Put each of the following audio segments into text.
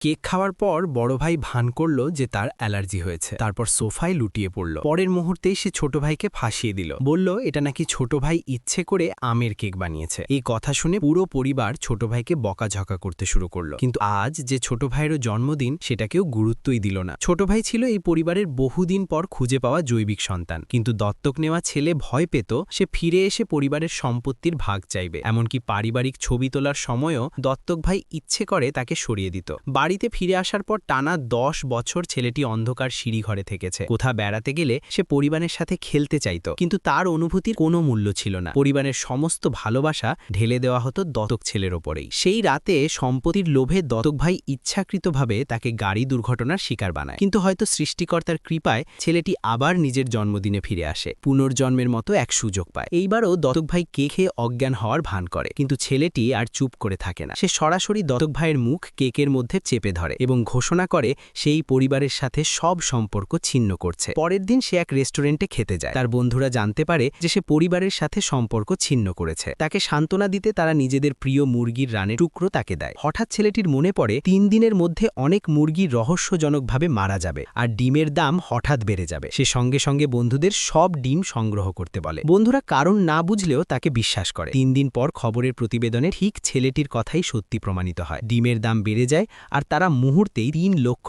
Cake খাওয়ার পর বড় ভাই ভান করল যে তার অ্যালার্জি হয়েছে। তারপর সোফায় লুটিয়ে পড়ল। পরের মুহূর্তেই সে ছোট ভাইকে ফাঁসিয়ে দিল, বলল এটা নাকি ছোট ভাই ইচ্ছে করে আমের কেক বানিয়েছে। এই কথা শুনে পুরো পরিবার ছোট ভাইকে বকাঝকা করতে শুরু করলো। কিন্তু আজ যে ছোট ভাইয়েরও জন্মদিন সেটা কেউ গুরুত্বই দিল না। ছোট ভাই ছিল এই পরিবারের বহুদিন পর খুঁজে পাওয়া জৈবিক সন্তান, কিন্তু দত্তক নেওয়া ছেলে ভয় পেত সে ফিরে এসে পরিবারের সম্পত্তির ভাগ চাইবে। এমনকি পারিবারিক ছবি তোলার সময়ও দত্তক ভাই ইচ্ছে করে তাকে সরিয়ে দিত। বাড়িতে ফিরে আসার পর টানা 10 বছর ছেলেটি অন্ধকার সিঁড়িঘরে থেকেছে। কোথা বেড়াতে গেলে সে পরিবারের সাথে খেলতে চাইত, কিন্তু তার অনুভূতির কোনো মূল্য ছিল না। পরিবারের সমস্ত ভালোবাসা ঢেলে দেওয়া হতো দত্তক ছেলের ওপরেই। সেই রাতে সম্পত্তির লোভে দত্তক ভাই ইচ্ছাকৃতভাবে তাকে গাড়ি দুর্ঘটনার শিকার বানায়, কিন্তু হয়তো সৃষ্টিকর্তার কৃপায় ছেলেটি আবার নিজের জন্মদিনে ফিরে আসে, পুনর্জন্মের মতো এক সুযোগ পায়। এইবারও দত্তক ভাই কেক খেয়ে অজ্ঞান হওয়ার ভান করে, কিন্তু ছেলেটি আর চুপ করে থাকে না। সে সরাসরি দত্তক ভাইয়ের মুখ কেকের মধ্যে চেপে ধরে এবং ঘোষণা করে সেই পরিবারের সাথে সব সম্পর্ক ছিন্ন করছে। পরের দিন সে এক রেস্টুরেন্টে খেতে যায়। তার বন্ধুরা জানতে পারে যে সে পরিবারের সাথে সম্পর্ক ছিন্ন করেছে। তাকে সান্ত্বনা দিতে তারা নিজেদের প্রিয় মুরগির রানের টুকরো তাকে দেয়। হঠাৎ ছেলেটির মনে পড়ে 3 দিনের মধ্যে অনেক মুরগি রহস্যজনকভাবে মারা যাবে আর ডিমের দাম হঠাৎ বেড়ে যাবে। সে সঙ্গে সঙ্গে বন্ধুদের সব ডিম সংগ্রহ করতে বলে। বন্ধুরা কারণ না বুঝলেও তাকে বিশ্বাস করে। 3 দিন পর খবরের প্রতিবেদনে ঠিক ছেলেটির কথাই সত্যি প্রমাণিত হয়। ডিমের দাম বেড়ে যায় আর তারা মুহূর্তেই $3 লক্ষ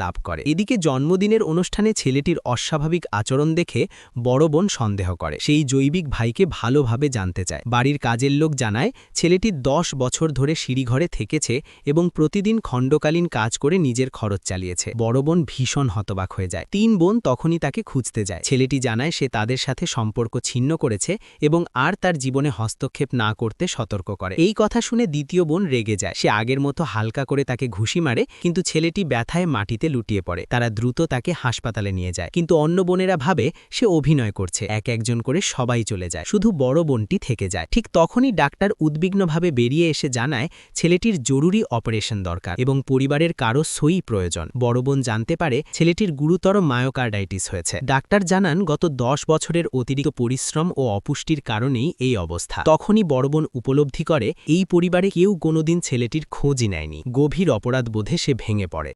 লাভ করে। এদিকে জন্মদিনের অনুষ্ঠানে ছেলেটির অস্বাভাবিক আচরণ দেখে বড় বোন সন্দেহ করে। সেই জৈবিক ভাইকে ভালোভাবে জানতে চায়। বাড়ির কাজের লোক জানায় ছেলেটি 10 বছর ধরে সিঁড়িঘরে থেকেছে এবং প্রতিদিন খণ্ডকালীন কাজ করে নিজের খরচ চালিয়েছে। বড় বোন ভীষণ হতবাক হয়ে যায়। 3 বোন তখনই তাকে খুঁজতে যায়। ছেলেটি জানায় সে তাদের সাথে সম্পর্ক ছিন্ন করেছে এবং আর তার জীবনে হস্তক্ষেপ না করতে সতর্ক করে। এই কথা শুনে দ্বিতীয় বোন রেগে যায়। সে আগের মতো হালকা করে তাকে ঘুষি মারে, কিন্তু ছেলেটি ব্যথায় মাটিতে লুটিয়ে পড়ে। তারা দ্রুত তাকে হাসপাতালে নিয়ে যায়, কিন্তু অন্য বোনেরা ভাবে সে অভিনয় করছে। এক একজন করে সবাই চলে যায়, শুধু বড় বোনটি থেকে যায়। ঠিক তখনই ডাক্তার উদ্বিগ্নভাবে বেরিয়ে এসে জানায় ছেলেটির জরুরি অপারেশন দরকার এবং পরিবারের কারো সই প্রয়োজন। বড় বোন জানতে পারে ছেলেটির গুরুতর মায়োকার্ডাইটিস হয়েছে। ডাক্তার জানান গত 10 বছরের অতিরিক্ত পরিশ্রম ও অপুষ্টির কারণেই এই অবস্থা। তখনই বড় বোন উপলব্ধি করে এই পরিবারে কেউ কোনোদিন ছেলেটির খোঁজই নেয়নি। গভীর অপরাধ বোধে সে ভেঙে পড়ে।